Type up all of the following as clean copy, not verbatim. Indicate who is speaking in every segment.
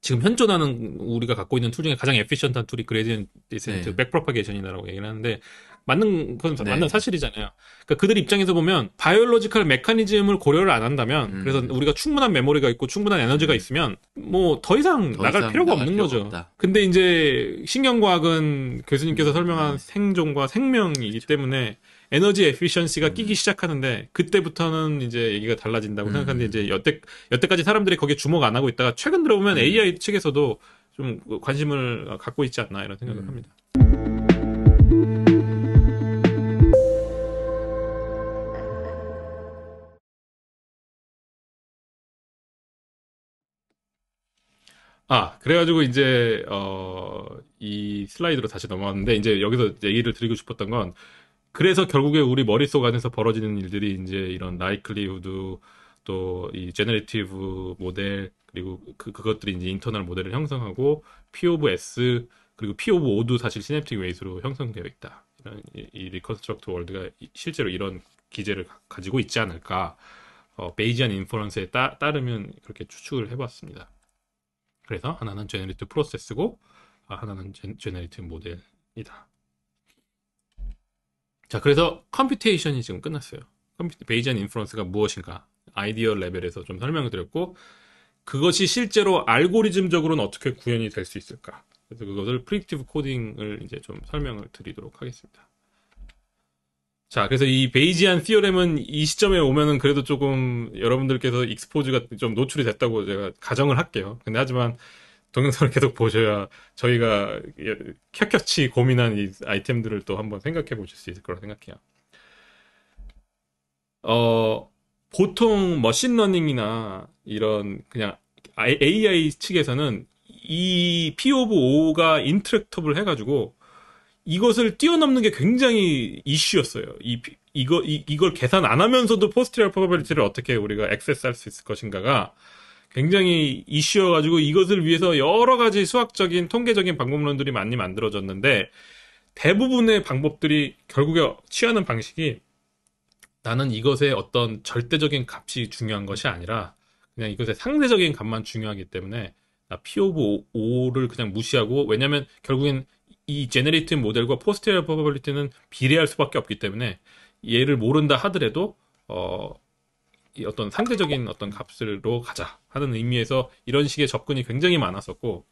Speaker 1: 지금 현존하는 우리가 갖고 있는 툴 중에 가장 에피션트한 툴이 그레디언트 디센트
Speaker 2: 네.
Speaker 1: 백프로파게이션이라고 얘기를 하는데 맞는 건 맞는
Speaker 2: 네.
Speaker 1: 사실이잖아요. 그러니까 그들 입장에서 보면 바이올로지컬 메커니즘을 고려를 안 한다면 그래서
Speaker 2: 음,
Speaker 1: 우리가 충분한 메모리가 있고 충분한 에너지가
Speaker 2: 음.
Speaker 1: 있으면 뭐 더 이상
Speaker 2: 더
Speaker 1: 나갈
Speaker 2: 이상
Speaker 1: 필요가
Speaker 2: 나갈
Speaker 1: 없는
Speaker 2: 필요가
Speaker 1: 거죠.
Speaker 2: 없다.
Speaker 1: 근데 이제 신경과학은 교수님께서 설명한
Speaker 2: 네.
Speaker 1: 생존과 생명이기
Speaker 2: 그렇죠.
Speaker 1: 때문에 에너지 에피션시가 끼기
Speaker 2: 음,
Speaker 1: 시작하는데 그때부터는 이제 얘기가 달라진다고 생각하는데
Speaker 2: 음,
Speaker 1: 이제 여태까지 사람들이 거기에 주목 안 하고 있다가 최근 들어보면
Speaker 2: 음.
Speaker 1: AI 측에서도 좀 관심을 갖고 있지 않나 이런 생각을
Speaker 2: 음.
Speaker 1: 합니다. 그래가지고 이제 이 슬라이드로 다시 넘어왔는데 이제 여기서 얘기를 드리고 싶었던 건 그래서 결국에 우리 머릿속 안에서 벌어지는 일들이 이제 이런 라이클리후드 또 이 제너레이티브 모델 그리고 그것들이 이제 인터널 모델을 형성하고 P 오브 S 그리고 P 오브 O도 사실 시냅틱 웨이스로 형성되어 있다. 이런 이 리컨스트럭트 월드가 실제로 이런 기제를 가지고 있지 않을까. 베이지안 인퍼런스에 따르면 그렇게 추측을 해봤습니다. 그래서 하나는 제너레이티브 프로세스고 하나는 제너레이티브 모델이다. 자, 그래서 컴퓨테이션이 지금 끝났어요. 베이지안 인퍼런스가 무엇인가 아이디어 레벨에서 좀 설명을 드렸고 그것이 실제로 알고리즘적으로는 어떻게 구현이 될 수 있을까? 그래서 그것을 프리딕티브 코딩을 이제 좀 설명을 드리도록 하겠습니다. 자, 그래서 이 베이지안 티어렘은 이 시점에 오면은 그래도 조금 여러분들께서 익스포즈가 좀 노출이 됐다고 제가 가정을 할게요. 근데 하지만 동영상을 계속 보셔야 저희가 켜켜치 고민한 이 아이템들을 또 한번 생각해 보실 수 있을 거라 생각해요. 어, 보통 머신러닝이나 이런 그냥 AI 측에서는 이 P 오브 O가 인터랙터블 해가지고 이것을 뛰어넘는 게 굉장히 이슈였어요. 이걸 계산 안 하면서도 포스terior probability를 어떻게 우리가 액세스할 수 있을 것인가가 굉장히 이슈여가지고 이것을 위해서 여러 가지 수학적인 통계적인 방법론들이 많이 만들어졌는데 대부분의 방법들이 결국에 취하는 방식이 나는 이것의 어떤 절대적인 값이 중요한 것이 아니라 그냥 이것의 상대적인 값만 중요하기 때문에 나 P 오브 O를 그냥 무시하고 왜냐면 결국엔 이 제너레이티브 모델과 포스테리어 프로버빌리티는 비례할 수밖에 없기 때문에 얘를 모른다 하더라도 이 어떤 상대적인 어떤 값으로 가자 하는 의미에서 이런 식의 접근이 굉장히 많았었고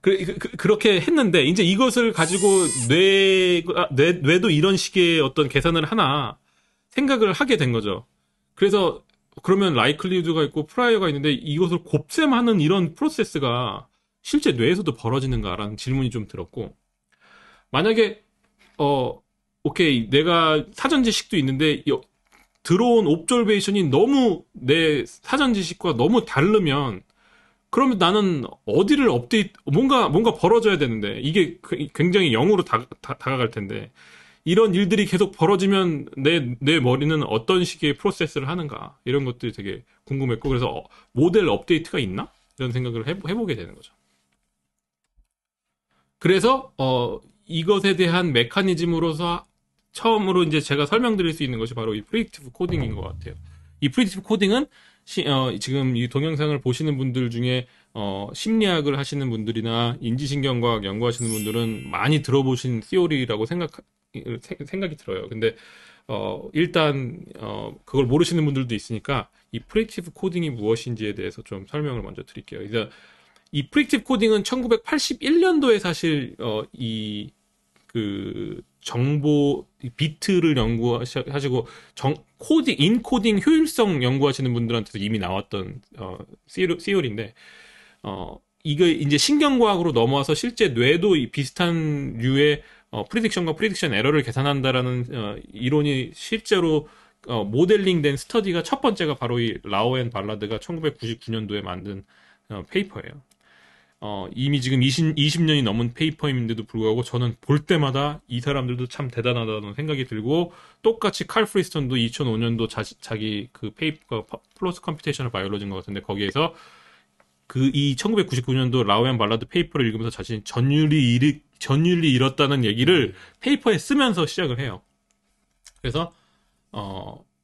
Speaker 1: 그렇게 했는데 이제 이것을 가지고 뇌도 이런 식의 어떤 계산을 하나 생각을 하게 된 거죠. 그래서 그러면 라이클리우드가 있고 프라이어가 있는데 이것을 곱셈하는 이런 프로세스가 실제 뇌에서도 벌어지는가라는 질문이 좀 들었고 만약에 어 오케이 내가 사전 지식도 있는데 들어온 옵졸베이션이 너무 내 사전 지식과 너무 다르면 그러면 나는 어디를 뭔가 벌어져야 되는데 이게 굉장히 0으로 다가갈 텐데 이런 일들이 계속 벌어지면 내 머리는 어떤 식의 프로세스를 하는가 이런 것들이 되게 궁금했고 그래서 모델 업데이트가 있나 이런 생각을 해보게 되는 거죠. 그래서 이것에 대한 메커니즘으로서 처음으로 이제 제가 설명드릴 수 있는 것이 바로 이 프리딕티브 코딩인 것 같아요. 이 프리딕티브 코딩은 지금 이 동영상을 보시는 분들 중에 심리학을 하시는 분들이나 인지신경과학 연구하시는 분들은 많이 들어보신 시오리라고 생각이 들어요. 근데 일단 그걸 모르시는 분들도 있으니까 이 프리딕티브 코딩이 무엇인지에 대해서 좀 설명을 먼저 드릴게요. 이제 이 프리딕티브 코딩은 1981년도에 사실 그 정보 비트를 연구하시고 인코딩 효율성 연구하시는 분들한테도 이미 나왔던 시오리인데 이게 이제 신경과학으로 넘어와서 실제 뇌도 비슷한 류의 프리딕션과 프리딕션 에러를 계산한다라는 이론이 실제로 모델링된 스터디가 첫 번째가 바로 이 라오 앤 발라드가 1999년도에 만든 페이퍼예요. 이미 지금 20년이 넘은 페이퍼임인데도 불구하고 저는 볼 때마다 이 사람들도 참 대단하다는 생각이 들고 똑같이 칼 프리스턴도 2005년도 자기 그 페이퍼 플러스 컴퓨테이셔널 바이올로지인 것 같은데 거기에서 이 1999년도 라우앤 발라드 페이퍼를 읽으면서 자신이 전율이 잃었다는 얘기를 페이퍼에 쓰면서 시작을 해요. 그래서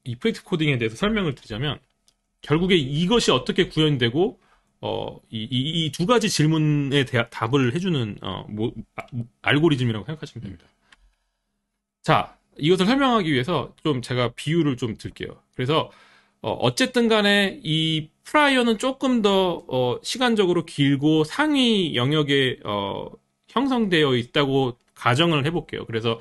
Speaker 1: 이 프리딕티브 코딩에 대해서 설명을 드리자면 결국에 이것이 어떻게 구현되고 이 두 가지 질문에 답을 해주는, 알고리즘이라고 생각하시면 됩니다. 자, 이것을 설명하기 위해서 좀 제가 비유를 좀 들게요. 그래서, 어쨌든 간에 이 프라이어는 조금 더, 시간적으로 길고 상위 영역에, 형성되어 있다고 가정을 해볼게요. 그래서,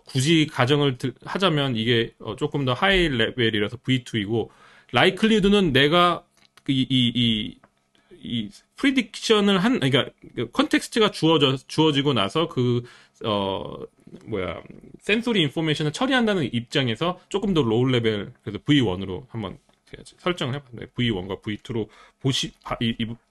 Speaker 1: 굳이 가정을 하자면 이게 조금 더 하이 레벨이라서 V2이고, 라이클리드는 내가 이 프리딕션을 그러니까 컨텍스트가 주어지고 나서 센소리 인포메이션을 처리한다는 입장에서 조금 더 로우 레벨, 그래서 V1으로 한번 설정을 해봤는데, V1과 V2로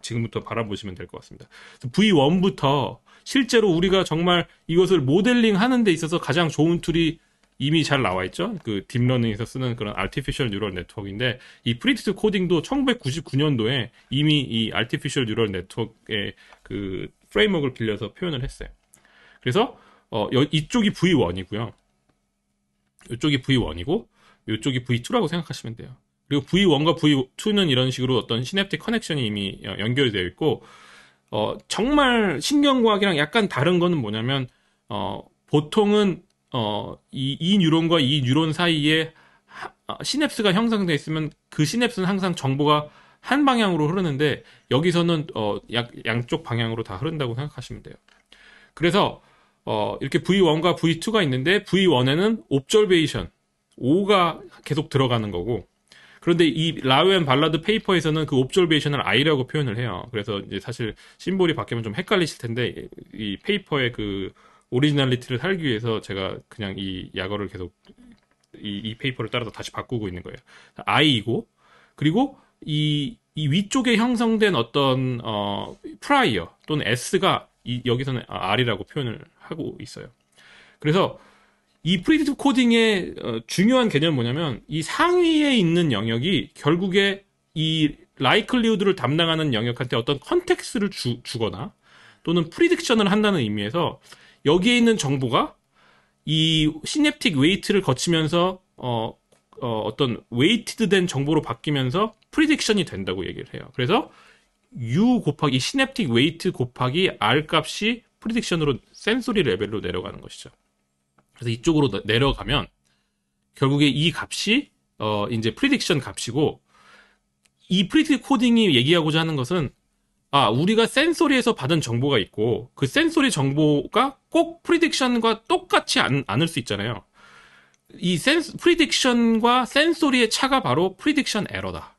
Speaker 1: 지금부터 바라보시면 될 것 같습니다. V1부터 실제로 우리가 정말 이것을 모델링 하는 데 있어서 가장 좋은 툴이 이미 잘 나와 있죠. 그 딥러닝에서 쓰는 그런 artificial neural network인데, 이 프리딕티브 코딩도 1999년도에 이미 이 artificial neural network의 그 프레임워크를 빌려서 표현을 했어요. 그래서 이쪽이 V1이고요. 이쪽이 V1이고 이쪽이 V2라고 생각하시면 돼요. 그리고 V1과 V2는 이런 식으로 어떤 시냅틱 커넥션이 이미 연결이 되어 있고, 정말 신경과학이랑 약간 다른 거는 뭐냐면, 보통은 이 뉴런과 이 뉴런 사이에 시냅스가 형성되어 있으면 그 시냅스는 항상 정보가 한 방향으로 흐르는데, 여기서는 양쪽 방향으로 다 흐른다고 생각하시면 돼요. 그래서 이렇게 V1과 V2가 있는데, V1에는 옵저베이션 O가 계속 들어가는 거고, 그런데 이 라우 앤 발라드 페이퍼에서는 그 옵저베이션을 I라고 표현을 해요. 그래서 이제 사실 심볼이 바뀌면 좀 헷갈리실 텐데, 이 페이퍼의 그 오리지널리티를 살기 위해서 제가 그냥 이 약어를 계속 이 페이퍼를 따라서 다시 바꾸고 있는 거예요. I이고, 그리고 이 위쪽에 형성된 어떤 프라이어 또는 S가 여기서는 R이라고 표현을 하고 있어요. 그래서 이 프리딕티브 코딩의 중요한 개념은 뭐냐면, 이 상위에 있는 영역이 결국에 이 라이클리우드를 담당하는 영역한테 어떤 컨텍스트를 주거나 또는 프리딕션을 한다는 의미에서, 여기에 있는 정보가 이 시냅틱 웨이트를 거치면서 어떤 웨이티드 된 정보로 바뀌면서 프리딕션이 된다고 얘기를 해요. 그래서 U 곱하기 시냅틱 웨이트 곱하기 R 값이 프리딕션으로 센소리 레벨로 내려가는 것이죠. 그래서 이쪽으로 내려가면 결국에 이 값이 이제 프리딕션 값이고, 이 프리딕티브 코딩이 얘기하고자 하는 것은, 우리가 센소리에서 받은 정보가 있고, 그 센소리 정보가 꼭 프리딕션과 똑같지 않을 수 있잖아요. 이 프리딕션과 센소리의 차가 바로 프리딕션 에러다.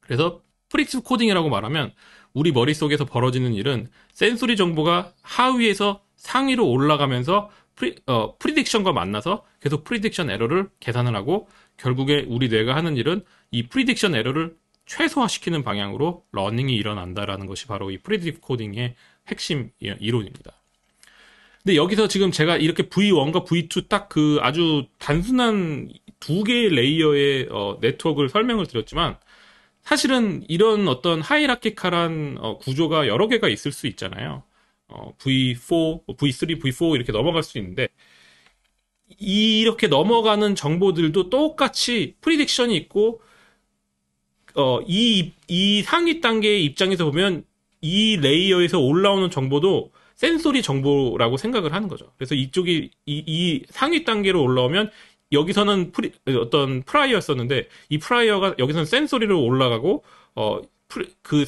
Speaker 1: 그래서 프리딕티브 코딩이라고 말하면, 우리 머릿속에서 벌어지는 일은 센소리 정보가 하위에서 상위로 올라가면서 프리딕션과 만나서 계속 프리딕션 에러를 계산을 하고, 결국에 우리 뇌가 하는 일은 이 프리딕션 에러를 최소화시키는 방향으로 러닝이 일어난다라는 것이 바로 이 프리딕티브 코딩의 핵심 이론입니다. 근데 여기서 지금 제가 이렇게 V1과 V2 딱 그 아주 단순한 두 개의 레이어의 네트워크를 설명을 드렸지만, 사실은 이런 어떤 하이라키칼한 구조가 여러 개가 있을 수 있잖아요. V4, V3, V4 이렇게 넘어갈 수 있는데, 이렇게 넘어가는 정보들도 똑같이 프리딕션이 있고, 이 상위 단계의 입장에서 보면 이 레이어에서 올라오는 정보도 센소리 정보라고 생각을 하는 거죠. 그래서 이쪽이 이 상위 단계로 올라오면, 여기서는 어떤 프라이어였었는데, 이 프라이어가 여기서는 센소리로 올라가고, 그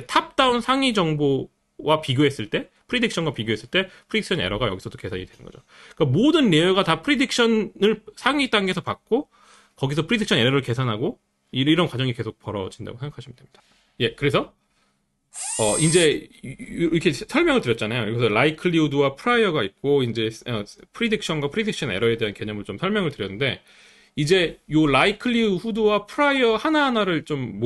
Speaker 1: 탑다운 상위 정보와 비교했을 때, 프리딕션과 비교했을 때 프리딕션 에러가 여기서도 계산이 되는 거죠. 그러니까 모든 레이어가 다 프리딕션을 상위 단계에서 받고, 거기서 프리딕션 에러를 계산하고, 이런 과정이 계속 벌어진다고 생각하시면 됩니다. 예, 그래서 이제 이렇게 설명을 드렸잖아요. 여기서 라이클리우드와 프라이어가 있고, 이제 프리딕션과 프리딕션 에러에 대한 개념을 좀 설명을 드렸는데, 이제 요 라이클리우드와 프라이어 하나하나를 좀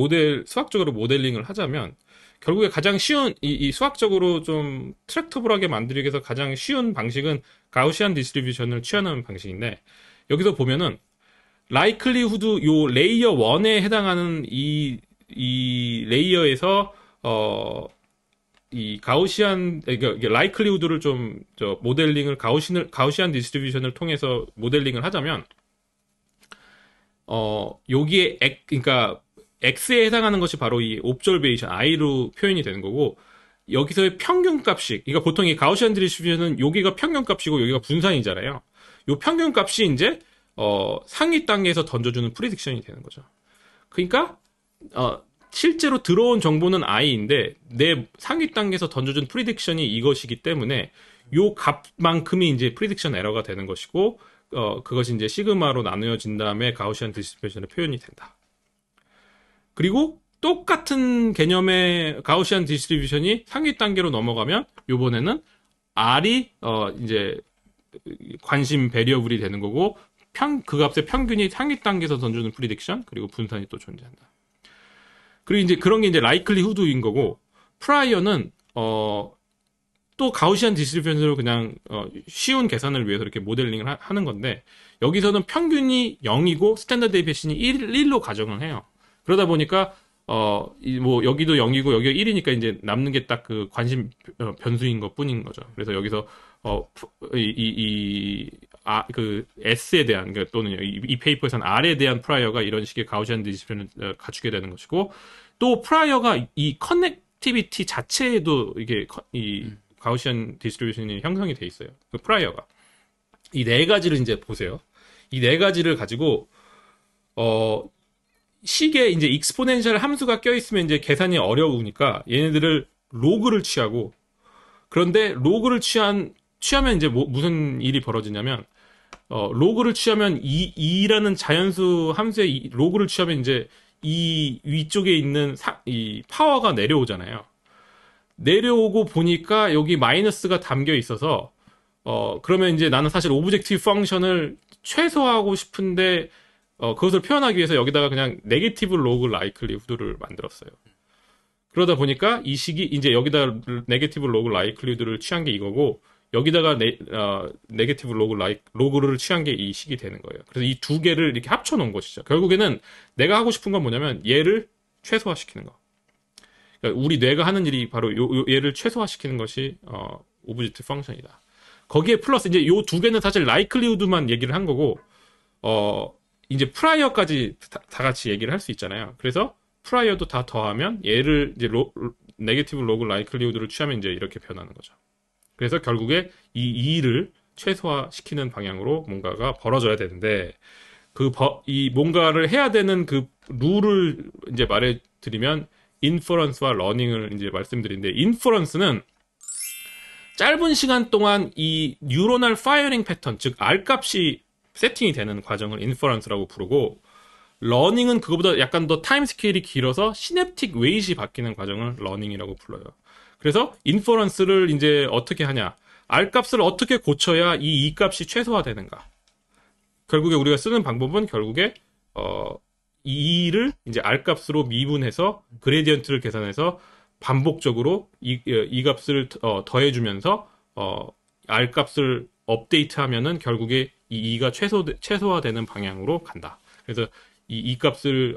Speaker 1: 수학적으로 모델링을 하자면, 결국에 가장 쉬운 이 수학적으로 좀 트랙터블하게 만들기 위해서 가장 쉬운 방식은 가우시안 디스트리뷰션을 취하는 방식인데, 여기서 보면은 라이클리후드 요 레이어 1에 해당하는 이 레이어에서 이 가우시안, 그러니까 라이클리후드를 좀 모델링을 가우시안 디스트리뷰션을 통해서 모델링을 하자면, 여기에 그러니까 x에 해당하는 것이 바로 이 옵저베이션 i로 표현이 되는 거고 여기서의 평균값이 그러니까 보통 이 가우시안 디스트리뷰션은 여기가 평균값이고 여기가 분산이잖아요. 요 평균값이 이제 상위 단계에서 던져주는 프리딕션이 되는 거죠. 그러니까 실제로 들어온 정보는 i인데 내 상위 단계에서 던져준 프리딕션이 이것이기 때문에 요 값만큼이 이제 프리딕션 에러가 되는 것이고 그것이 이제 시그마로 나누어진 다음에 가우시안 디스트리뷰션의 표현이 된다. 그리고 똑같은 개념의 가우시안 디스트리뷰션이 상위 단계로 넘어가면 요번에는 R이 이제 관심 베리어블이 되는 거고 그 값의 평균이 상위 단계에서 던져주는 프리딕션 그리고 분산이 또 존재한다. 그리고 이제 그런 게 이제 라이클리후드인 거고 프라이어는 또 가우시안 디스트리뷰션으로 그냥 쉬운 계산을 위해서 이렇게 모델링을 하는 건데 여기서는 평균이 0이고 스탠더드 데비에이션이 1로 가정을 해요. 그러다 보니까 뭐 여기도 0이고 여기가 1이니까 이제 남는 게 딱 그 관심 변수인 것 뿐인 거죠. 그래서 여기서 그 S에 대한 또는 이 페이퍼에서는 R에 대한 프라이어가 이런 식의 가우시안 디스트리뷰션을 갖추게 되는 것이고 또 프라이어가 이 커넥티비티 자체에도 이게 이 가우시안 디스트리뷰션이 형성이 돼 있어요. 그 프라이어가 이 네 가지를 이제 보세요. 이 네 가지를 가지고 식에 이제 익스포넨셜 함수가 껴있으면 이제 계산이 어려우니까 얘네들을 로그를 취하고 그런데 로그를 취하면 이제 무슨 일이 벌어지냐면 로그를 취하면 2라는 자연수 함수의 로그를 취하면 이제 이 위쪽에 있는 이 파워가 내려오잖아요. 내려오고 보니까 여기 마이너스가 담겨 있어서 그러면 이제 나는 사실 오브젝티브 펑션을 최소화하고 싶은데 그것을 표현하기 위해서 여기다가 그냥 네게티브 로그 라이클리후드를 만들었어요. 그러다 보니까 이 식이 이제 여기다 네게티브 로그 라이클리후드를 취한 게 이거고 여기다가 네게티브 로그를 취한 게 이 식이 되는 거예요. 그래서 이 두 개를 이렇게 합쳐 놓은 것이죠. 결국에는 내가 하고 싶은 건 뭐냐면 얘를 최소화시키는 거. 그러니까 우리 뇌가 하는 일이 바로 얘를 최소화시키는 것이 오브젝트 펑션이다. 거기에 플러스 이제 요 두 개는 사실 라이클리후드만 얘기를 한 거고 이제 프라이어까지 다 같이 얘기를 할 수 있잖아요. 그래서 프라이어도 다 더하면 얘를 이제 네게티브 로그 라이클리후드를 취하면 이제 이렇게 변하는 거죠. 그래서 결국에 이 일을 최소화시키는 방향으로 뭔가가 벌어져야 되는데 이 뭔가를 해야 되는 그 룰을 이제 말해드리면 인퍼런스와 러닝을 이제 말씀드리는데 인퍼런스는 짧은 시간 동안 이 뉴로널 파이어링 패턴 즉 R 값이 세팅이 되는 과정을 인퍼런스라고 부르고 러닝은 그거보다 약간 더 타임 스케일이 길어서 시냅틱 웨이트이 바뀌는 과정을 러닝이라고 불러요. 그래서 인퍼런스를 이제 어떻게 하냐 R 값을 어떻게 고쳐야 이 값이 최소화되는가 결국에 우리가 쓰는 방법은 결국에 이를 이제 R 값으로 미분해서 그레디언트를 계산해서 반복적으로 이 값을 더해주면서 R 값을 업데이트하면은 결국에 이 2가 최소화되는 방향으로 간다. 그래서 이 값을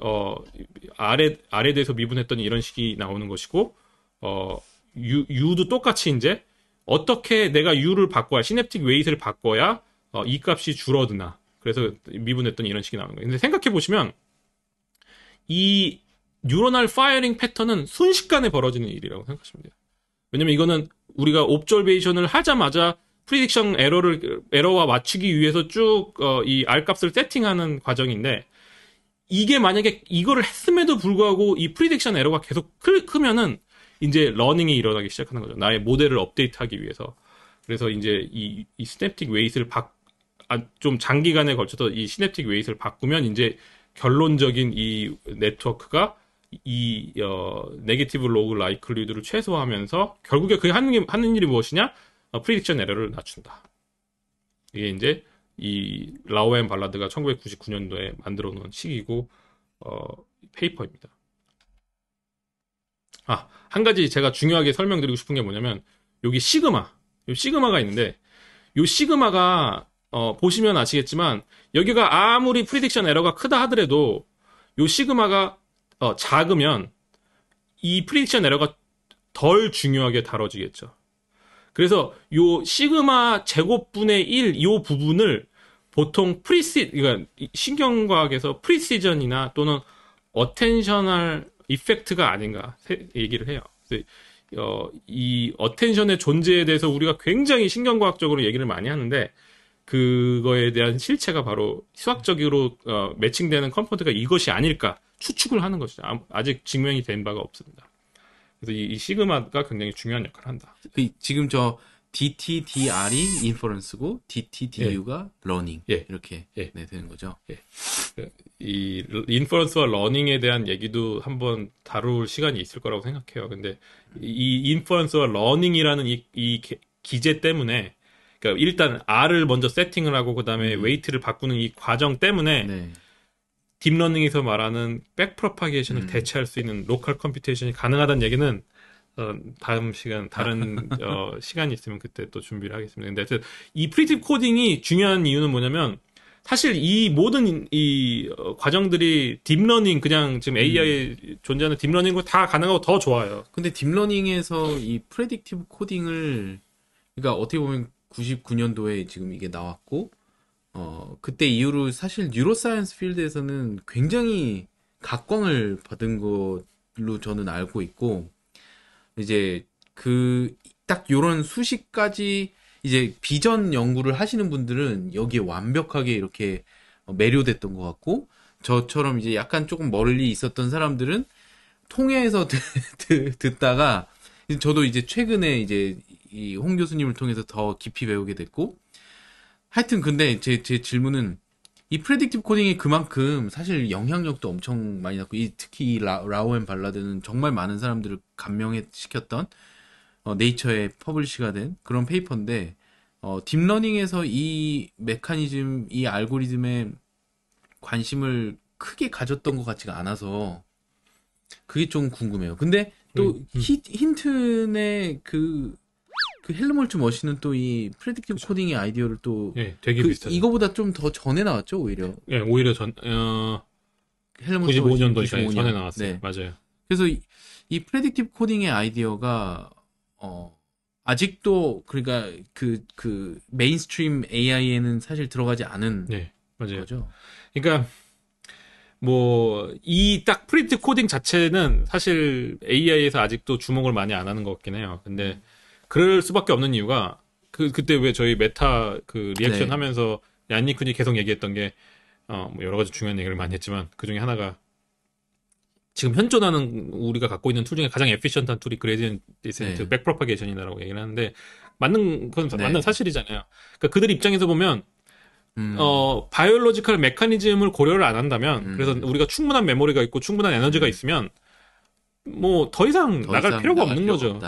Speaker 1: R에 대해서 미분했더니 이런 식이 나오는 것이고 U도 똑같이 이제 어떻게 내가 U를 바꿔야 시냅틱 웨이트를 바꿔야 이 값이 줄어드나. 그래서 미분했더니 이런 식이 나오는 거예요. 근데 생각해 보시면 이 뉴로널 파이어링 패턴은 순식간에 벌어지는 일이라고 생각하시면 돼요. 왜냐면 이거는 우리가 옵저베이션을 하자마자 프리딕션 에러와 맞추기 위해서 쭉 이 R 값을 세팅하는 과정인데 이게 만약에 이거를 했음에도 불구하고 이 프리딕션 에러가 계속 크면은 이제 러닝이 일어나기 시작하는 거죠. 나의 모델을 업데이트하기 위해서. 그래서 이제 이 시냅틱 웨이트를 좀 장기간에 걸쳐서 이 시냅틱 웨이트를 바꾸면 이제 결론적인 이 네트워크가 이 네게티브 로그 라이클리후드를 최소화하면서 결국에 그게 하는 일이 무엇이냐? 프리딕션 에러를 낮춘다. 이게 이제 이 라우 앤 발라드가 1999년도에 만들어 놓은 식이고 페이퍼입니다. 한 가지 제가 중요하게 설명드리고 싶은 게 뭐냐면 여기 시그마가 있는데 요 시그마가 보시면 아시겠지만 여기가 아무리 프리딕션 에러가 크다 하더라도 요 시그마가 작으면 이 프리딕션 에러가 덜 중요하게 다뤄지겠죠. 그래서 요 시그마 제곱분의 1 요 부분을 보통 그러니까 신경과학에서 프리시전이나 또는 어텐셔널 이펙트가 아닌가 얘기를 해요. 그래서 이 어텐션의 존재에 대해서 우리가 굉장히 신경과학적으로 얘기를 많이 하는데 그거에 대한 실체가 바로 수학적으로 매칭되는 컴포넌트가 이것이 아닐까 추측을 하는 것이죠. 아직 증명이 된 바가 없습니다. 그래서 이 시그마가 굉장히 중요한 역할을 한다.
Speaker 2: 지금 저 DTDR이 인퍼런스고 DTDU가 러닝 이렇게 네, 되는 거죠.
Speaker 1: 이 인퍼런스와 러닝에 대한 얘기도 한번 다룰 시간이 있을 거라고 생각해요. 근데 이 인퍼런스와 러닝이라는 이 기제 때문에 그러니까 일단 R을 먼저 세팅을 하고 그다음에 웨이트를 바꾸는 이 과정 때문에
Speaker 2: 네.
Speaker 1: 딥러닝에서 말하는 백프로파게이션을 대체할 수 있는 로컬 컴퓨테이션이 가능하다는 얘기는 다음 시간 다른 시간이 있으면 그때 또 준비를 하겠습니다. 근데 이 프리딕 코딩이 중요한 이유는 뭐냐면 사실 이 모든 이 과정들이 딥러닝 그냥 지금 AI에 존재하는 딥러닝과 다 가능하고 더 좋아요.
Speaker 2: 근데 딥러닝에서 이 프레딕티브 코딩을 그러니까 어떻게 보면 99년도에 지금 이게 나왔고 그때 이후로 사실 뉴로사이언스 필드에서는 굉장히 각광을 받은 걸로 저는 알고 있고 이제 딱 요런 수식까지 이제 비전 연구를 하시는 분들은 여기에 완벽하게 이렇게 매료됐던 것 같고 저처럼 이제 약간 조금 멀리 있었던 사람들은 통해서 듣다가 저도 이제 최근에 이제 이 홍 교수님을 통해서 더 깊이 배우게 됐고 하여튼 근데 제 질문은 이 프레딕티브 코딩이 그만큼 사실 영향력도 엄청 많이 났고 특히 이 라우앤 발라드는 정말 많은 사람들을 감명시켰던 네이처에 퍼블리시가 된 그런 페이퍼인데 딥러닝에서 이 메커니즘, 이 알고리즘에 관심을 크게 가졌던 것 같지가 않아서 그게 좀 궁금해요. 근데 또 힌튼의 그 헬머홀츠 머신은 또 이 프레딕티브 코딩의 아이디어를 또
Speaker 1: 되게 비슷하죠.
Speaker 2: 이거보다 좀 더 전에 나왔죠, 오히려.
Speaker 1: 오히려
Speaker 2: 헬머홀츠
Speaker 1: 95년도에 전에 나왔어요.
Speaker 2: 네.
Speaker 1: 맞아요.
Speaker 2: 그래서 이 프레딕티브 코딩의 아이디어가 아직도 그러니까 그 메인스트림 AI에는 사실 들어가지 않은
Speaker 1: 맞아요.
Speaker 2: 거죠.
Speaker 1: 그러니까 뭐 이 딱 프리딕티브 코딩 자체는 사실 AI에서 아직도 주목을 많이 안 하는 것 같긴 해요. 근데 그럴 수밖에 없는 이유가 그때 왜 저희 메타 그 리액션 하면서 얀니쿤이 계속 얘기했던 게 뭐 여러 가지 중요한 얘기를 많이 했지만 그 중에 하나가 지금 현존하는 우리가 갖고 있는 툴 중에 가장 에피션트한 툴이 그레디언트 디센트 백프로파게이션이다라고 얘기를 하는데 맞는 건 맞는 사실이잖아요. 그러니까 그들 입장에서 보면 바이올로지컬 메커니즘을 고려를 안 한다면 그래서 우리가 충분한 메모리가 있고 충분한 에너지가 있으면 뭐 더 이상 나갈 필요가 없는 거죠.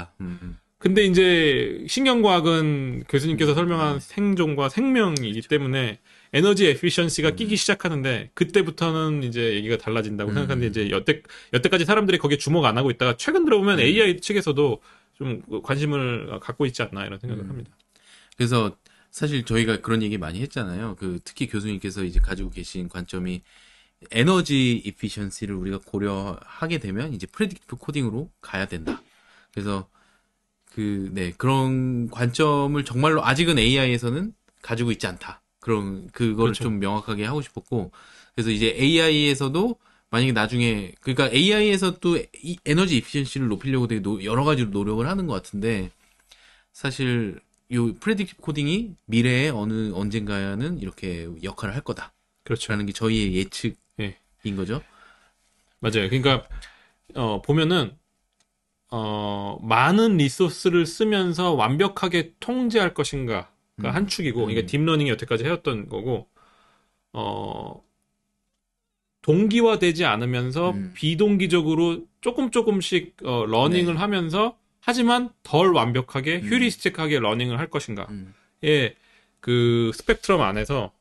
Speaker 1: 근데 이제 신경과학은 교수님께서 설명한 생존과 생명이기 때문에 에너지 에피션시가 끼기 시작하는데 그때부터는 이제 얘기가 달라진다고 생각하는데 이제 여태까지 사람들이 거기에 주목 안 하고 있다가 최근 들어보면 AI 측에서도 좀 관심을 갖고 있지 않나 이런 생각을 합니다.
Speaker 2: 그래서 사실 저희가 그런 얘기 많이 했잖아요. 특히 교수님께서 이제 가지고 계신 관점이 에너지 에피션시를 우리가 고려하게 되면 이제 프레딕티브 코딩으로 가야 된다. 그래서 그런 관점을 정말로 아직은 AI에서는 가지고 있지 않다. 그거를
Speaker 1: 그렇죠.
Speaker 2: 좀 명확하게 하고 싶었고, 그래서 이제 AI에서도 만약에 나중에, 그러니까 AI에서 또 이 에너지 에피션시를 높이려고 되게 여러 가지로 노력을 하는 것 같은데, 사실 요 프레딕티브 코딩이 미래에 언젠가는 이렇게 역할을 할 거다.
Speaker 1: 그렇죠.
Speaker 2: 라는 게 저희의 예측인 거죠.
Speaker 1: 맞아요. 그러니까 보면은 많은 리소스를 쓰면서 완벽하게 통제할 것인가가 한 축이고, 그러니까 딥러닝이 여태까지 해왔던 거고, 동기화되지 않으면서 비동기적으로 조금씩 러닝을 하면서 하지만 덜 완벽하게 휴리스틱하게 러닝을 할 것인가의 그 스펙트럼 안에서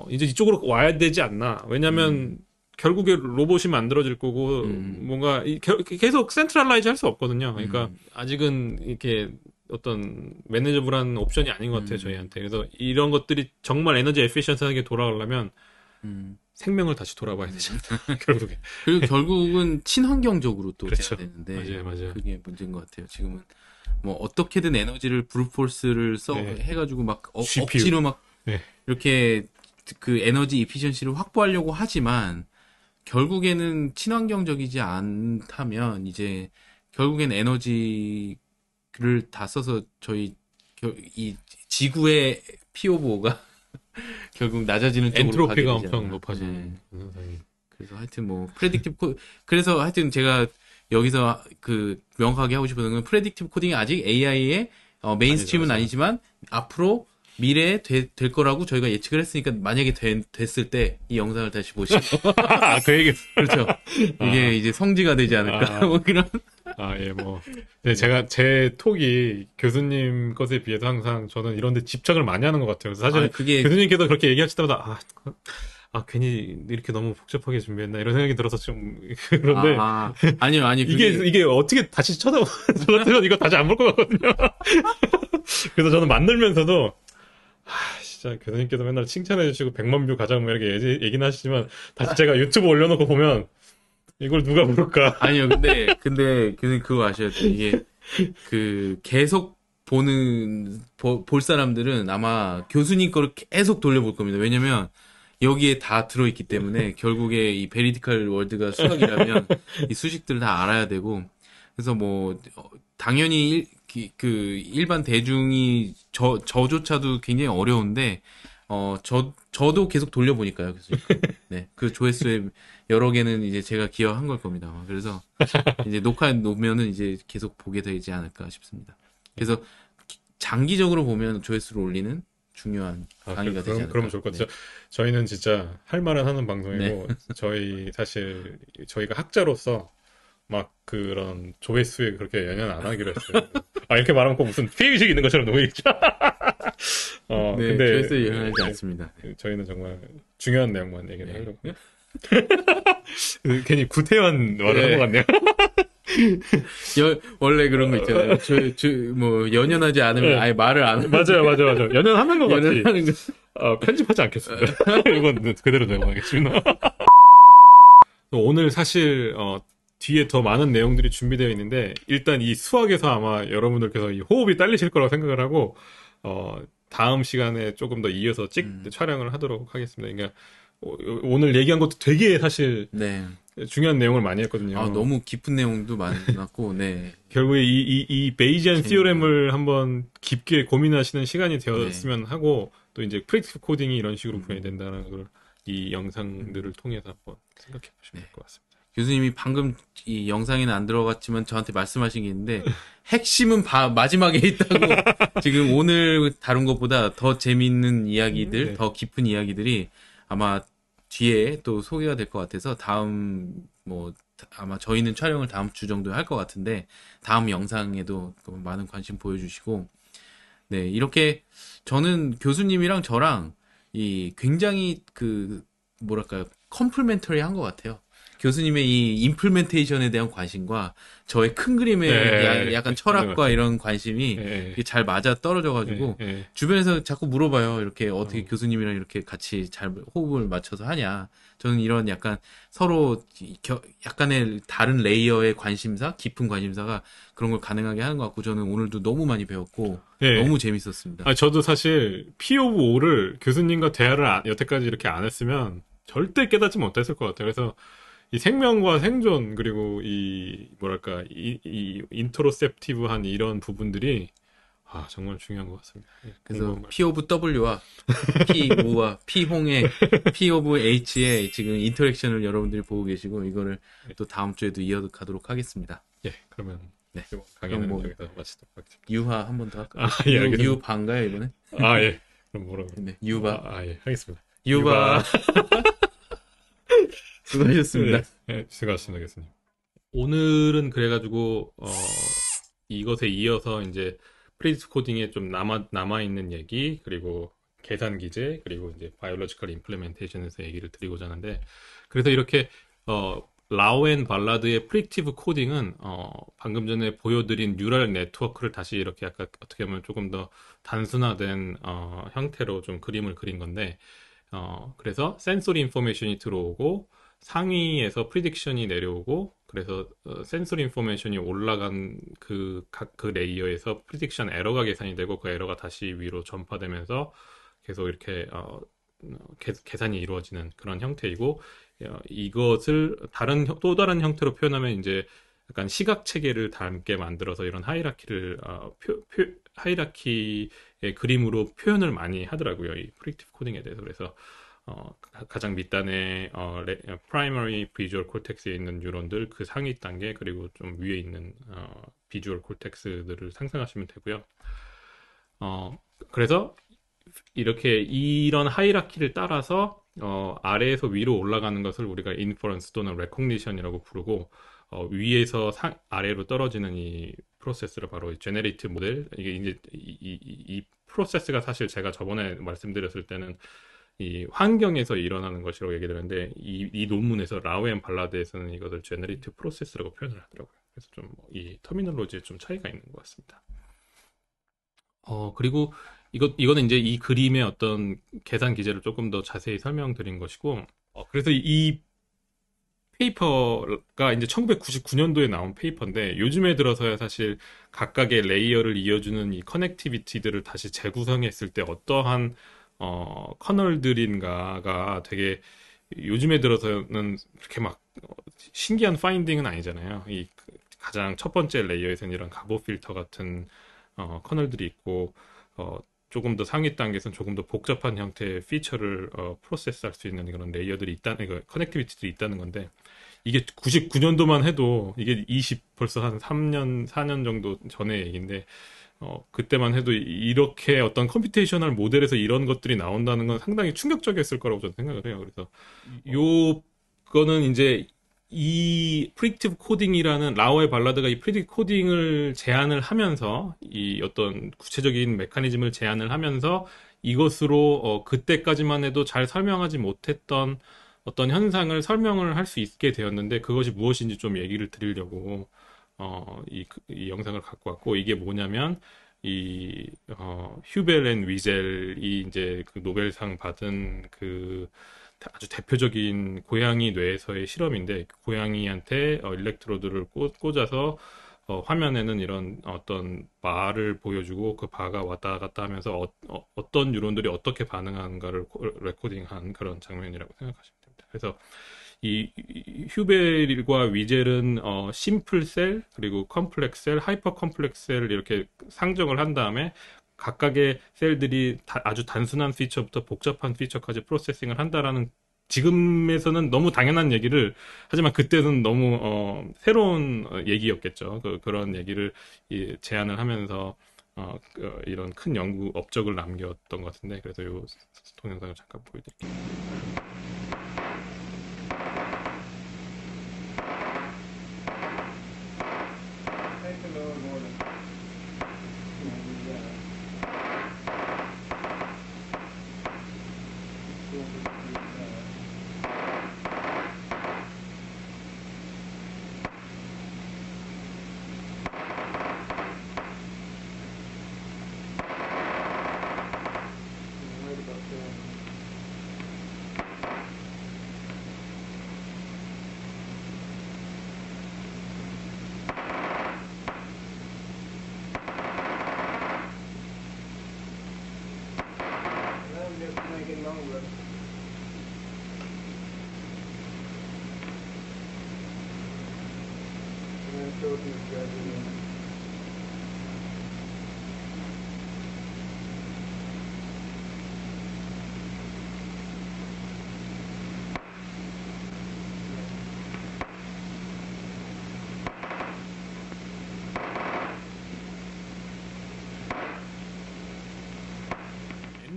Speaker 1: 이제 이쪽으로 와야 되지 않나. 왜냐면 결국에 로봇이 만들어질 거고 뭔가 계속 센트럴라이즈 할 수 없거든요. 그러니까 아직은 이렇게 어떤 매니저블한 옵션이 아닌 것 같아요, 저희한테. 그래서 이런 것들이 정말 에너지 에피션트하게 돌아가려면 생명을 다시 돌아봐야 되잖아요. 결국에.
Speaker 2: 그리고 결국은 친환경적으로 또
Speaker 1: 그렇죠.
Speaker 2: 돼야 되는데
Speaker 1: 맞아요.
Speaker 2: 그게 문제인 것 같아요. 지금은 뭐 어떻게든 에너지를 브루포스를 해가지고 막 억지로 막 이렇게 그 에너지 이피션시를 확보하려고 하지만 결국에는 친환경적이지 않다면 이제 결국엔 에너지를 다 써서 이 지구의 피오보가 결국 낮아지는 쪽으로 가게
Speaker 1: 엔트로피가
Speaker 2: 되지
Speaker 1: 엄청
Speaker 2: 않나. 네.
Speaker 1: 높아지는 현상이.
Speaker 2: 그래서 하여튼 뭐 그래서 하여튼 제가 여기서 그 명확하게 하고 싶은 건 프레딕티브 코딩이 아직 AI의 메인스트림은
Speaker 1: 아니죠.
Speaker 2: 아니지만 앞으로 미래에 될 거라고 저희가 예측을 했으니까 만약에 됐을 때 이 영상을 다시 보시고
Speaker 1: 아, 그 얘기.
Speaker 2: 그렇죠. 이게 이제 성지가 되지 않을까 뭐 그런.
Speaker 1: 아, 예, 뭐. 네, 제가, 제 톡이 교수님 것에 비해서 항상 저는 이런 데 집착을 많이 하는 것 같아요. 그래서 사실
Speaker 2: 그게
Speaker 1: 교수님께서 그렇게 얘기하실 때마다, 괜히 이렇게 너무 복잡하게 준비했나, 이런 생각이 들어서 좀, 그런데,
Speaker 2: 아니요, 아니,
Speaker 1: 이게 어떻게 다시 저 같으면 이거 다시 안 볼 것 같거든요. 그래서 저는 만들면서도, 진짜 교수님께서 맨날 칭찬해주시고 100만 뷰 가자고 뭐 이렇게 얘기는 하시지만, 다시 제가 유튜브 올려놓고 보면, 이걸 누가 볼까?
Speaker 2: 아니요, 근데, 교수님 그거 아셔야 돼요. 이게, 계속 볼 사람들은 아마 교수님 거를 계속 돌려볼 겁니다. 왜냐면, 여기에 다 들어있기 때문에, 결국에 이 베리디컬 월드가 수학이라면, 이 수식들을 다 알아야 되고, 그래서 뭐, 당연히 일반 대중이, 저조차도 굉장히 어려운데, 저도 계속 돌려보니까요, 교수님. 네. 그 조회수에 여러 개는 이제 제가 기여한 걸 겁니다. 그래서 이제 녹화해 놓으면은 이제 계속 보게 되지 않을까 싶습니다. 그래서 장기적으로 보면 조회수를 올리는 중요한 강의가 되지 않을까.
Speaker 1: 그러면 좋을 것 같아요. 저희는 진짜 할 말은 하는 방송이고, 사실 저희가 학자로서 막 그런 조회수에 그렇게 연연 안 하기로 했어요. 이렇게 말하면 꼭 무슨 피해의식이 있는 것처럼 보이죠? 근데.
Speaker 2: 조회수에 연연하지 않습니다.
Speaker 1: 저희는 정말 중요한 내용만 얘기를 하려고. 괜히 구태환 말을 한 것 같네요.
Speaker 2: 원래 그런 거 있잖아요. 뭐, 연연하지 않으면 아예 말을 안
Speaker 1: 맞아요. 연연하는 것 같이.
Speaker 2: 연연하는 거.
Speaker 1: 편집하지 않겠습니다. 이건 그대로 내용하겠습니다. 오늘 사실, 뒤에 더 많은 내용들이 준비되어 있는데, 일단 이 수학에서 아마 여러분들께서 이 호흡이 딸리실 거라고 생각을 하고, 다음 시간에 조금 더 이어서 촬영을 하도록 하겠습니다. 그러니까, 오늘 얘기한 것도 되게 사실, 중요한 내용을 많이 했거든요.
Speaker 2: 너무 깊은 내용도 많았고, 네.
Speaker 1: 결국에 이 베이지안 시오렘을 한번 깊게 고민하시는 시간이 되었으면 하고, 또 이제 프랙티스 코딩이 이런 식으로 구현이 된다는 걸 이 영상들을 통해서 한번 생각해 보시면 될 것 같습니다.
Speaker 2: 교수님이 방금 이 영상에는 안 들어갔지만 저한테 말씀하신 게 있는데, 핵심은 마지막에 있다고, 지금 오늘 다룬 것보다 더 재밌는 이야기들, 더 깊은 이야기들이 아마 뒤에 또 소개가 될 것 같아서 아마 저희는 촬영을 다음 주 정도에 할 것 같은데 다음 영상에도 많은 관심 보여주시고 네 이렇게 저는 교수님이랑 저랑 이 굉장히 뭐랄까요 컴플멘터리 한 것 같아요. 교수님의 이 임플멘테이션에 대한 관심과 저의 큰 그림에 약간 철학과 이런 관심이 잘 맞아 떨어져가지고 주변에서 자꾸 물어봐요. 이렇게 어떻게 교수님이랑 이렇게 같이 잘 호흡을 맞춰서 하냐. 저는 이런 약간 서로 약간의 다른 레이어의 관심사, 깊은 관심사가 그런 걸 가능하게 하는 것 같고 저는 오늘도 너무 많이 배웠고 너무 재밌었습니다.
Speaker 1: 저도 사실 P 오브 O를 교수님과 대화를 여태까지 이렇게 안 했으면 절대 깨닫지 못했을 것 같아요. 그래서 이 생명과 생존 그리고 이 인트로셉티브한 이런 부분들이 정말 중요한 것 같습니다.
Speaker 2: 그래서 P 오브 W와 P O와 P 홍의 P 오브 H의 지금 인터랙션을 여러분들이 보고 계시고 이거를 또 다음 주에도 이어가도록 하겠습니다.
Speaker 1: 그러면 강의는 여기서 마치도록 하겠습니다.
Speaker 2: 유화 한 번 더 할까요? 유바인가요 이번에?
Speaker 1: 그럼 뭐라고?
Speaker 2: 네, 유바.
Speaker 1: 하겠습니다.
Speaker 2: 유바. 수고하셨습니다.
Speaker 1: 수고하셨습니다, 교수님. 오늘은 그래가지고 이것에 이어서 이제 프리디스 코딩에 좀 남아있는 얘기 그리고 계산 기제 그리고 이제 바이올로지컬 임플리멘테이션에서 얘기를 드리고자 하는데 그래서 이렇게 라우앤 발라드의 프리딕티브 코딩은 방금 전에 보여드린 뉴럴 네트워크를 다시 이렇게 약간 어떻게 보면 조금 더 단순화된 형태로 좀 그림을 그린 건데 그래서 센소리 인포메이션이 들어오고 상위에서 프리딕션이 내려오고 그래서 센소리 인포메이션이 올라간 각 레이어에서 프리딕션 에러가 계산이 되고 그 에러가 다시 위로 전파되면서 계속 이렇게 계산이 이루어지는 그런 형태이고, 이것을 또 다른 형태로 표현하면 이제 약간 시각 체계를 닮게 만들어서 이런 하이라키의 그림으로 표현을 많이 하더라고요. 이 프리딕티브 코딩에 대해서. 그래서 가장 밑단에 프라이머리 비주얼 콜텍스에 있는 뉴런들, 그 상위 단계, 그리고 좀 위에 있는 비주얼 콜텍스들을 상상하시면 되고요. 그래서 이렇게 이런 하이라키를 따라서 아래에서 위로 올라가는 것을 우리가 인퍼런스 또는 레코니션이라고 부르고, 위에서 아래로 떨어지는 이 프로세스를 바로 제네레이티브 모델, 이게 이제 이 프로세스가 사실 제가 저번에 말씀드렸을 때는 이 환경에서 일어나는 것이라고 얘기 드렸는데, 이 논문에서 라우 앤 발라드에서는 이것을 제너레이티브 프로세스라고 표현을 하더라고요. 그래서 좀 이 터미널로지에 좀 차이가 있는 것 같습니다. 그리고 이거는 이제 이 그림의 어떤 계산 기제를 조금 더 자세히 설명드린 것이고, 그래서 이 페이퍼가 이제 1999년도에 나온 페이퍼인데, 요즘에 들어서야 사실 각각의 레이어를 이어주는 이 커넥티비티들을 다시 재구성했을 때 어떠한 커널들인가가 되게 요즘에 들어서는 그렇게 막 신기한 파인딩은 아니잖아요. 가장 첫 번째 레이어에서는 이런 가보 필터 같은 커널들이 있고, 조금 더 상위 단계에서는 조금 더 복잡한 형태의 피처를 프로세스할 수 있는 그런 레이어들이 커넥티비티들이 있다는 건데, 이게 99년도만 해도 이게 벌써 한 3년, 4년 정도 전의 얘기인데, 그때만 해도 이렇게 어떤 컴퓨테이셔널 모델에서 이런 것들이 나온다는 건 상당히 충격적이었을 거라고 저는 생각을 해요. 그래서 요거는 이제 이 프리딕티브 코딩이라는 라오의 발라드가 이 프리딕티브 코딩을 제안을 하면서 이 어떤 구체적인 메커니즘을 제안을 하면서 이것으로 그때까지만 해도 잘 설명하지 못했던 어떤 현상을 설명을 할 수 있게 되었는데, 그것이 무엇인지 좀 얘기를 드리려고 이 영상을 갖고 왔고, 이게 뭐냐면 휴벨 앤 위젤이 이제 그 노벨상 받은 그 아주 대표적인 고양이 뇌에서의 실험인데, 그 고양이한테 일렉트로드를 꽂아서 화면에는 이런 어떤 바를 보여주고, 그 바가 왔다 갔다 하면서 어떤 뉴런들이 어떻게 반응하는가를 레코딩한 그런 장면이라고 생각하시면 됩니다. 그래서 이 휴벨과 위젤은 심플 셀, 그리고 컴플렉스 셀, 하이퍼 컴플렉스 셀을 이렇게 상정을 한 다음에 각각의 셀들이 아주 단순한 피처부터 복잡한 피처까지 프로세싱을 한다라는, 지금에서는 너무 당연한 얘기를 하지만 그때는 너무 새로운 얘기였겠죠. 그런 얘기를 제안을 하면서 이런 큰 연구 업적을 남겼던 것 같은데, 그래서 이 동영상을 잠깐 보여드릴게요.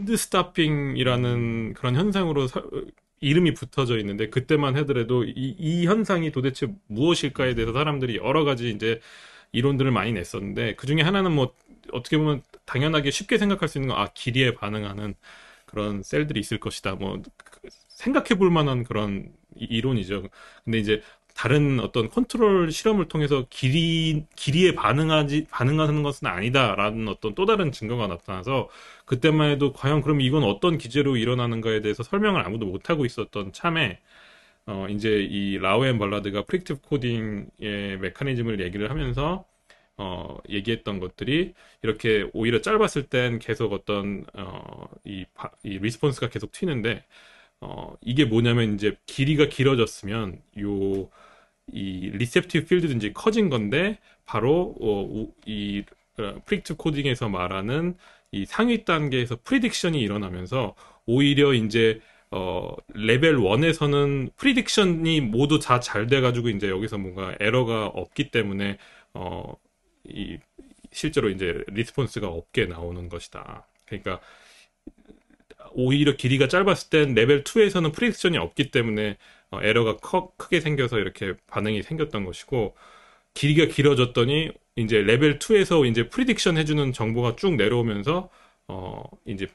Speaker 1: 엔드 스타핑이라는 그런 현상으로 이름이 붙어져 있는데, 그때만 하더라도 이 현상이 도대체 무엇일까에 대해서 사람들이 여러 가지 이제 이론들을 많이 냈었는데, 그 중에 하나는 뭐 어떻게 보면 당연하게 쉽게 생각할 수 있는 건, 길이에 반응하는 그런 셀들이 있을 것이다. 뭐 생각해 볼 만한 그런 이론이죠. 근데 이제 다른 어떤 컨트롤 실험을 통해서 길이에 반응하는 것은 아니다라는 어떤 또 다른 증거가 나타나서, 그때만 해도 과연 그럼 이건 어떤 기제로 일어나는가에 대해서 설명을 아무도 못하고 있었던 참에, 이제 이 라우 앤 발라드가 프리딕티브 코딩의 메커니즘을 얘기를 하면서 얘기했던 것들이 이렇게 오히려 짧았을 땐 계속 어떤 이 리스폰스가 계속 튀는데 이게 뭐냐면 이제 길이가 길어졌으면 이 리셉티브 필드든지 커진 건데 바로 이 프리딕티브 코딩에서 말하는 이 상위 단계에서 프리딕션이 일어나면서 오히려 이제 레벨 1에서는 프리딕션이 모두 다 잘 돼가지고 이제 여기서 뭔가 에러가 없기 때문에 이 실제로 이제 리스폰스가 없게 나오는 것이다. 그러니까 오히려 길이가 짧았을 땐 레벨 2에서는 프리딕션이 없기 때문에 에러가 크게 생겨서 이렇게 반응이 생겼던 것이고 길이가 길어졌더니 이제 레벨 2에서 이제 프리딕션 해주는 정보가 쭉 내려오면서 이제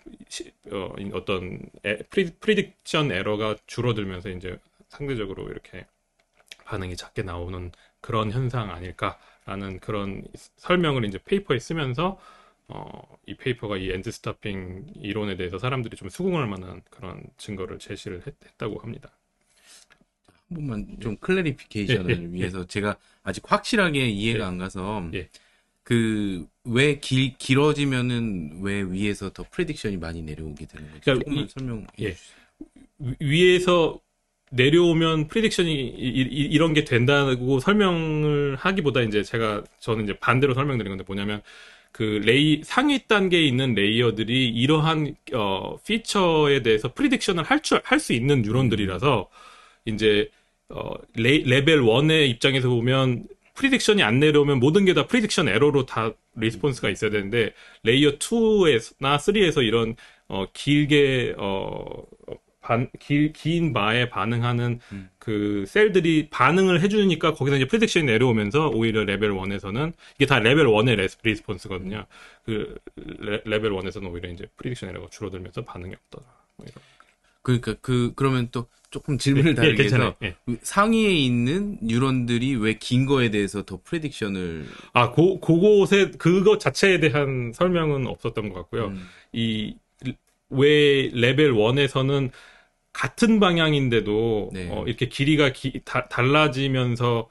Speaker 1: 어떤 프리딕션 에러가 줄어들면서 이제 상대적으로 이렇게 반응이 작게 나오는 그런 현상 아닐까라는 그런 설명을 이제 페이퍼에 쓰면서 이 페이퍼가 이 엔드 스토핑 이론에 대해서 사람들이 좀 수긍할 만한 그런 증거를 제시를 했다고 합니다.
Speaker 2: 한 번만 좀 클래리피케이션을 위해서 제가 아직 확실하게 이해가 안 가서 그 왜 길어지면은 왜 위에서 더 프레딕션이 많이 내려오게 되는 거죠?
Speaker 1: 그러니까
Speaker 2: 조금만 설명해 주시죠.
Speaker 1: 위에서 내려오면 프리딕션이 이런 게 된다고 설명을 하기보다 이제 저는 이제 반대로 설명드린 건데 뭐냐면 그 상위 단계에 있는 레이어들이 이러한 피처에 대해서 프리딕션을 할 수 있는 뉴런들이라서 이제 레벨 1의 입장에서 보면 프리딕션이 안 내려오면 모든 게 다 프리딕션 에러로 다 리스폰스가 있어야 되는데 레이어 2나 3에서 이런 길게 긴 바에 반응하는 그 셀들이 반응을 해주니까 거기서 이제 프리딕션이 내려오면서 오히려 레벨 1에서는 이게 다 레벨 1의 리스폰스거든요. 그 레벨 1에서는 오히려 이제 프리딕션 에러가 줄어들면서 반응이 없더라. 뭐 이런.
Speaker 2: 그러니까 그러면 또 조금 질문을 다르게 해서 상위에 있는 뉴런들이 왜 긴 거에 대해서 더 프레딕션을
Speaker 1: 그곳에 그것 자체에 대한 설명은 없었던 것 같고요. 왜 레벨 1에서는 같은 방향인데도 이렇게 길이가 달라지면서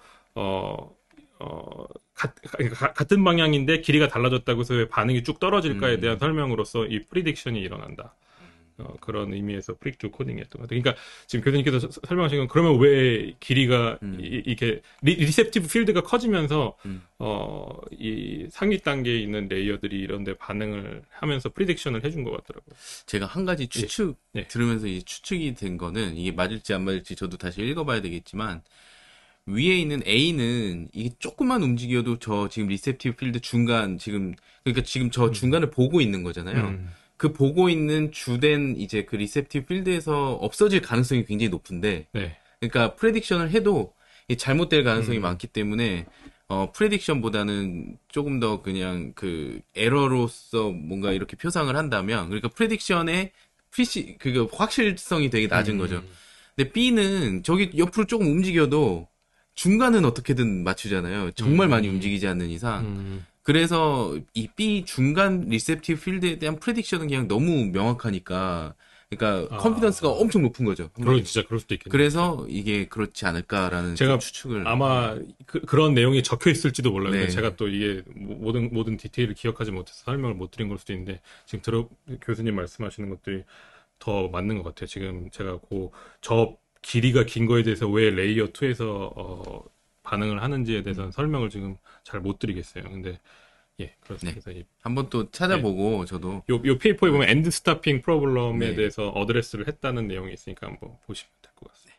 Speaker 1: 같은 방향인데 길이가 달라졌다고 해서 왜 반응이 쭉 떨어질까에 대한 설명으로서 이 프리딕션이 일어난다. 그런 의미에서 프리딕티브 코딩이었던 것 같아요. 그러니까 지금 교수님께서 설명하신 건 그러면 왜 길이가 이렇게 리셉티브 필드가 커지면서 이 상위 단계에 있는 레이어들이 이런데 반응을 하면서 프리딕션을 해준 것 같더라고요.
Speaker 2: 제가 한 가지 들으면서 이 추측이 된 거는 이게 맞을지 안 맞을지 저도 다시 읽어봐야 되겠지만 위에 있는 A는 이게 조금만 움직여도 저 지금 리셉티브 필드 그러니까 지금 저 중간을 보고 있는 거잖아요. 그 보고 있는 주된 이제 그 리셉티브 필드에서 없어질 가능성이 굉장히 높은데, 그러니까 프레딕션을 해도 잘못될 가능성이 많기 때문에 프레딕션보다는 조금 더 그냥 그 에러로서 뭔가 이렇게 표상을 한다면, 그러니까 프레딕션의 그 확실성이 되게 낮은 거죠. 근데 B는 저기 옆으로 조금 움직여도 중간은 어떻게든 맞추잖아요. 정말 많이 움직이지 않는 이상. 그래서 이 B 중간 리셉티브 필드에 대한 프레딕션은 그냥 너무 명확하니까 그러니까 컨피던스가 엄청 높은 거죠.
Speaker 1: 진짜 그럴 수도 있겠네요.
Speaker 2: 그래서 이게 그렇지 않을까라는
Speaker 1: 제가
Speaker 2: 추측을
Speaker 1: 아마 그런 내용이 적혀 있을지도 몰라요. 근데 제가 또 이게 모든 디테일을 기억하지 못해서 설명을 못 드린 걸 수도 있는데 지금 교수님 말씀하시는 것들이 더 맞는 것 같아요. 지금 제가 저 길이가 긴 거에 대해서 왜 레이어 2에서 반응을 하는지에 대해서는 설명을 지금 잘 못 드리겠어요. 근데 그렇습니다.
Speaker 2: 한번 또 찾아보고 저도
Speaker 1: 요 페이퍼에 보면 엔드 스토핑 프로블럼에 대해서 어드레스를 했다는 내용이 있으니까 한번 보시면 될 것 같습니다.